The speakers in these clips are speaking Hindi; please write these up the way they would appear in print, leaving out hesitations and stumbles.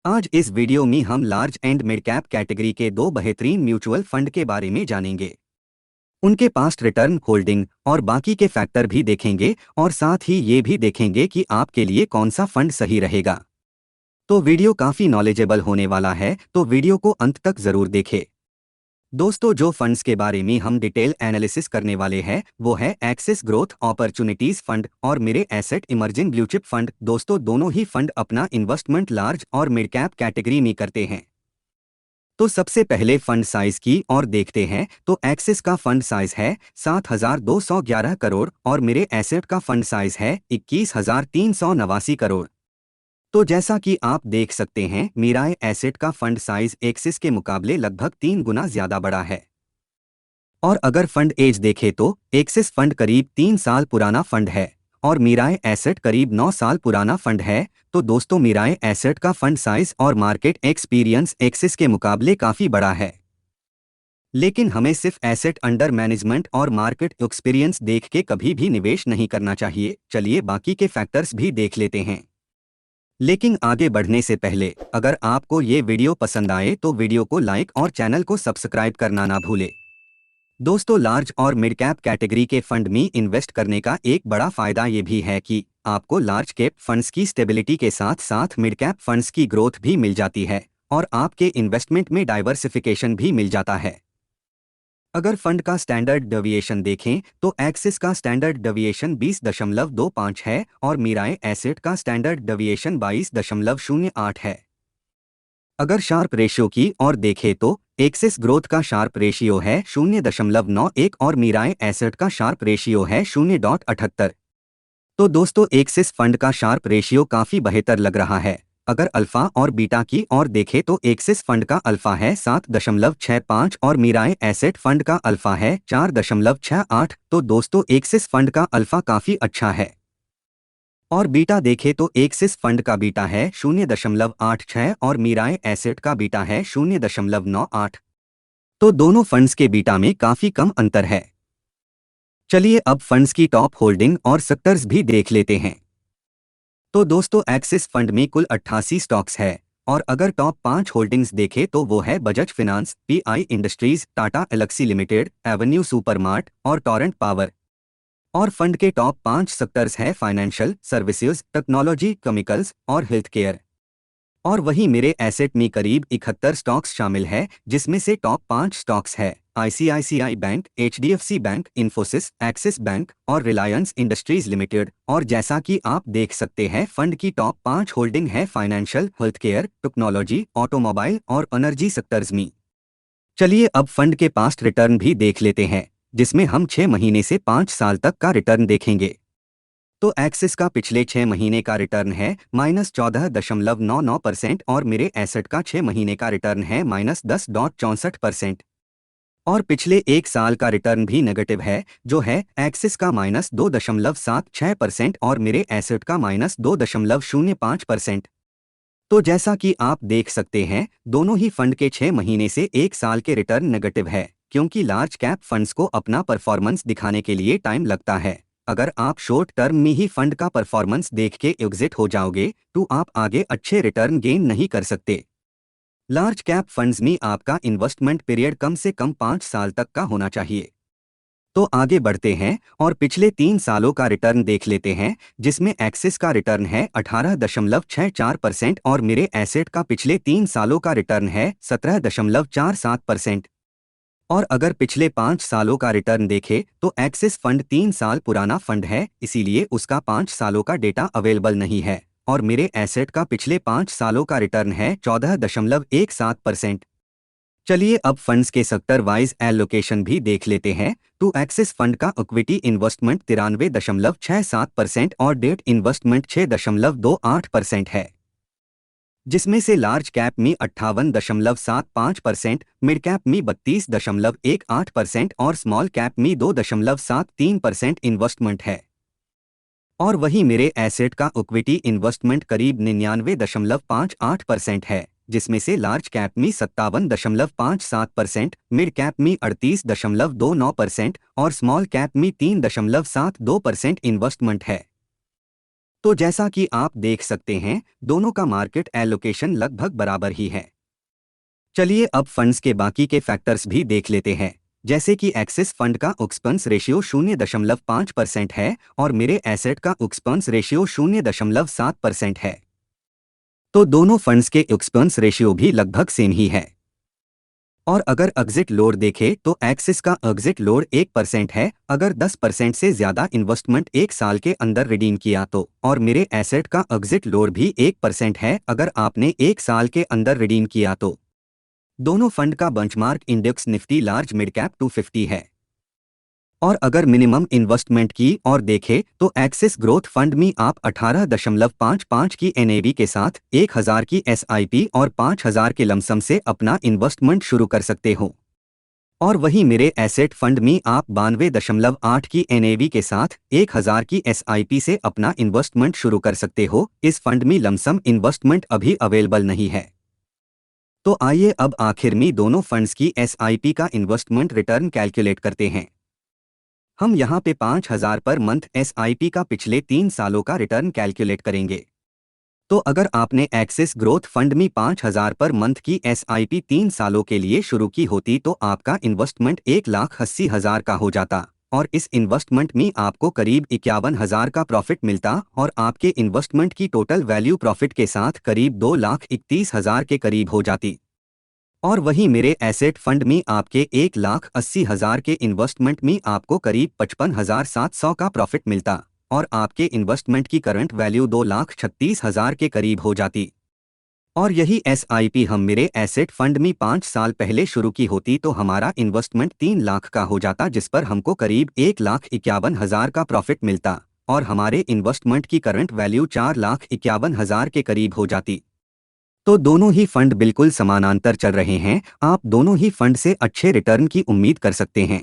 आज इस वीडियो में हम large and mid cap category के दो बेहतरीन म्यूचुअल फंड के बारे में जानेंगे। उनके पास्ट रिटर्न, होल्डिंग और बाकी के फैक्टर भी देखेंगे और साथ ही ये भी देखेंगे कि आपके लिए कौन सा फंड सही रहेगा। तो वीडियो काफ़ी नॉलेजेबल होने वाला है, तो वीडियो को अंत तक ज़रूर देखें। दोस्तों, जो फंड्स के बारे में हम डिटेल एनालिसिस करने वाले हैं वो है एक्सिस ग्रोथ अपॉर्चुनिटीज फंड और मेरे एसेट इमर्जिंग ब्लूचिप फंड। दोस्तों, दोनों ही फंड अपना इन्वेस्टमेंट लार्ज और मिड कैप कैटेगरी में करते हैं। तो सबसे पहले फंड साइज की और देखते हैं तो एक्सिस का फंड साइज है 7,211 करोड़ और मेरे एसेट का फंड साइज है 21,389 करोड़। तो जैसा कि आप देख सकते हैं, मेरा एसेट का फंड साइज एक्सिस के मुकाबले लगभग 3 गुना ज्यादा बड़ा है। और अगर फंड एज देखें तो एक्सिस फंड करीब 3 साल पुराना फंड है और मीराए एसेट करीब 9 साल पुराना फंड है। तो दोस्तों, मीराए एसेट का फंड साइज और मार्केट एक्सपीरियंस एक्सिस के मुकाबले काफी बड़ा है। लेकिन हमें सिर्फ एसेट अंडर मैनेजमेंट और मार्केट एक्सपीरियंस देख के कभी भी निवेश नहीं करना चाहिए। चलिए बाकी के फैक्टर्स भी देख लेते हैं। लेकिन आगे बढ़ने से पहले अगर आपको ये वीडियो पसंद आए तो वीडियो को लाइक और चैनल को सब्सक्राइब करना ना भूले। दोस्तों, लार्ज और मिड कैप कैटेगरी के फंड में इन्वेस्ट करने का एक बड़ा फायदा ये भी है कि आपको लार्ज कैप फंड्स की स्टेबिलिटी के साथ साथ मिड कैप फंड्स की ग्रोथ भी मिल जाती है और आपके इन्वेस्टमेंट में डाइवर्सिफिकेशन भी मिल जाता है। अगर फंड का स्टैंडर्ड डेविएशन देखें तो एक्सिस का स्टैंडर्ड डेविएशन 20.25 है और मीराए एसेट का स्टैंडर्ड डेविएशन 22.08 है। अगर शार्प रेशियो की और देखें तो एक्सिस ग्रोथ का शार्प रेशियो है 0.91 और मीराए एसेट का शार्प रेशियो है 0.78। तो दोस्तों, एक्सिस फंड का शार्प रेशियो काफ़ी बेहतर लग रहा है। अगर अल्फा और बीटा की और देखें तो एक्सिस फंड का अल्फा है 7.65 और मीराए एसेट फंड का अल्फा है 4.68। तो दोस्तों, एक्सिस फंड का अल्फा काफ़ी अच्छा है। और बीटा देखें तो एक्सिस फंड का बीटा है 0.86 और मीराए एसेट का बीटा है 0.98। तो दोनों फंड्स के बीटा में काफ़ी कम अंतर है। चलिए अब फंड्स की टॉप होल्डिंग और सेक्टर्स भी देख लेते हैं। तो दोस्तों, एक्सिस फंड में कुल 88 स्टॉक्स है और अगर टॉप 5 होल्डिंग्स देखें तो वो है Bajaj finance, pi industries, Tata Elxsi limited, Avenue supermart और टोरेंट पावर। और फंड के टॉप 5 सेक्टर्स है फाइनेंशियल सर्विसेज, टेक्नोलॉजी, केमिकल्स और हेल्थ केयर। और वहीं मेरे एसेट में करीब 71 स्टॉक्स शामिल है, जिसमें से टॉप 5 स्टॉक्स है ICICI bank, HDFC bank, Infosys, axis bank और रिलायंस इंडस्ट्रीज लिमिटेड। और जैसा कि आप देख सकते हैं, फंड की टॉप 5 होल्डिंग है financial, health care, technology, automobile और एनर्जी सेक्टर्स में। चलिए अब फंड के पास्ट रिटर्न भी देख लेते हैं, जिसमें हम 6 महीने से 5 साल तक का रिटर्न देखेंगे। तो एक्सिस का पिछले 6 महीने का रिटर्न है -14.99% और मेरे एसेट का 6 महीने का रिटर्न है -10.64%। और पिछले 1 साल का रिटर्न भी नेगेटिव है, जो है एक्सिस का -2.76% और मेरे एसेट का -2.05%। तो जैसा कि आप देख सकते हैं, दोनों ही फंड के 6 महीने से 1 साल के रिटर्न नेगेटिव है, क्योंकि लार्ज कैप फंड्स को अपना परफॉर्मेंस दिखाने के लिए टाइम लगता है। अगर आप शॉर्ट टर्म में ही फंड का परफॉर्मेंस देख के एग्जिट हो जाओगे तो आप आगे अच्छे रिटर्न गेन नहीं कर सकते। लार्ज कैप फंड्स में आपका इन्वेस्टमेंट पीरियड कम से कम 5 साल तक का होना चाहिए। तो आगे बढ़ते हैं और पिछले 3 सालों का रिटर्न देख लेते हैं, जिसमें एक्सिस का रिटर्न है 18.64% और मेरे एसेट का पिछले 3 सालों का रिटर्न है 17.47%। और अगर पिछले 5 सालों का रिटर्न देखें तो एक्सिस फंड 3 साल पुराना फंड है, इसीलिए उसका 5 सालों का डेटा अवेलेबल नहीं है। और मेरे एसेट का पिछले 5 सालों का रिटर्न है 14.17%। चलिए अब फंड्स के सेक्टर वाइज एलोकेशन भी देख लेते हैं। तो एक्सिस फंड का इक्विटी इन्वेस्टमेंट 93.67% और डेट इन्वेस्टमेंट 6.28% है, जिसमें से लार्ज कैप में 58.75%, मिड कैप में 32.18% और स्मॉल कैप में 2.73% इन्वेस्टमेंट है। और वहीं मेरे एसेट का इक्विटी इन्वेस्टमेंट करीब 99.58% है, जिसमें से लार्ज कैप में 57.57%, मिड कैप में 38.29% और स्मॉल कैप में 3.72% इन्वेस्टमेंट है। तो जैसा कि आप देख सकते हैं, दोनों का मार्केट एलोकेशन लगभग बराबर ही है। चलिए अब फंड्स के बाकी के फैक्टर्स भी देख लेते हैं, जैसे कि एक्सिस फंड का एक्सपेंस रेशियो 0.5% है और मेरे एसेट का एक्सपेंस रेशियो 0.7% है। तो दोनों फंड्स के एक्सपेंस रेशियो भी लगभग सेम ही है। और अगर एग्जिट लोड देखें तो एक्सिस का एग्जिट लोड 1% है अगर 10% से ज्यादा इन्वेस्टमेंट 1 साल के अंदर रिडीम किया तो, और मेरे एसेट का एग्जिट लोड भी 1% है अगर आपने 1 साल के अंदर रिडीम किया तो। दोनों फंड का benchmark index Nifty large mid cap 250 है। और अगर मिनिमम इन्वेस्टमेंट की और देखें तो एक्सिस ग्रोथ फंड में आप 18.55 की एनएवी के साथ 1000 की एसआईपी और 5000 के लमसम से अपना इन्वेस्टमेंट शुरू कर सकते हो। और वहीं मेरे एसेट फंड में आप 92.8 की एनएवी के साथ 1000 की एसआईपी से अपना इन्वेस्टमेंट शुरू कर सकते हो। इस फंड में लमसम इन्वेस्टमेंट अभी अवेलेबल नहीं है। तो आइए अब आखिर में दोनों फंड्स की एसआईपी का इन्वेस्टमेंट रिटर्न कैलकुलेट करते हैं। हम यहाँ पे 5000 पर मंथ एसआईपी का पिछले 3 सालों का रिटर्न कैलकुलेट करेंगे। तो अगर आपने एक्सिस ग्रोथ फंड में 5000 पर मंथ की एसआईपी 3 सालों के लिए शुरू की होती तो आपका इन्वेस्टमेंट 1,80,000 का हो जाता और इस इन्वेस्टमेंट में आपको करीब 51,000 का प्रॉफिट मिलता और आपके इन्वेस्टमेंट की टोटल वैल्यू प्रॉफिट के साथ करीब 2,31,000 के करीब हो जाती। और वहीं मेरे एसेट फंड में आपके 1,80,000 के इन्वेस्टमेंट में आपको करीब 55,700 का प्रॉफिट मिलता और आपके इन्वेस्टमेंट की करंट वैल्यू 2,36,000 के करीब हो जाती। और यही एसआईपी हम मेरे एसेट फंड में 5 साल पहले शुरू की होती तो हमारा इन्वेस्टमेंट 3 लाख का हो जाता, जिस पर हमको करीब 1,51,000 का प्रॉफिट मिलता और हमारे इन्वेस्टमेंट की करंट वैल्यू 4,51,000 के करीब हो जाती। तो दोनों ही फंड बिल्कुल समानांतर चल रहे हैं, आप दोनों ही फंड से अच्छे रिटर्न की उम्मीद कर सकते हैं।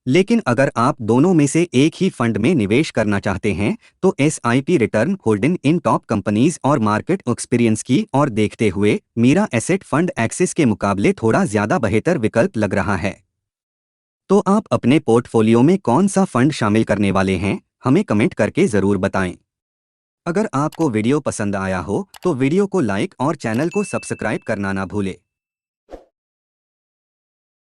लेकिन अगर आप दोनों में से एक ही फंड में निवेश करना चाहते हैं तो SIP return holding in top companies और मार्केट एक्सपीरियंस की और देखते हुए मेरा एसेट फंड एक्सिस के मुकाबले थोड़ा ज्यादा बेहतर विकल्प लग रहा है। तो आप अपने पोर्टफोलियो में कौन सा फंड शामिल करने वाले हैं, हमें कमेंट करके जरूर बताएं। अगर आपको वीडियो पसंद आया हो तो वीडियो को लाइक और चैनल को सब्सक्राइब करना ना भूलें।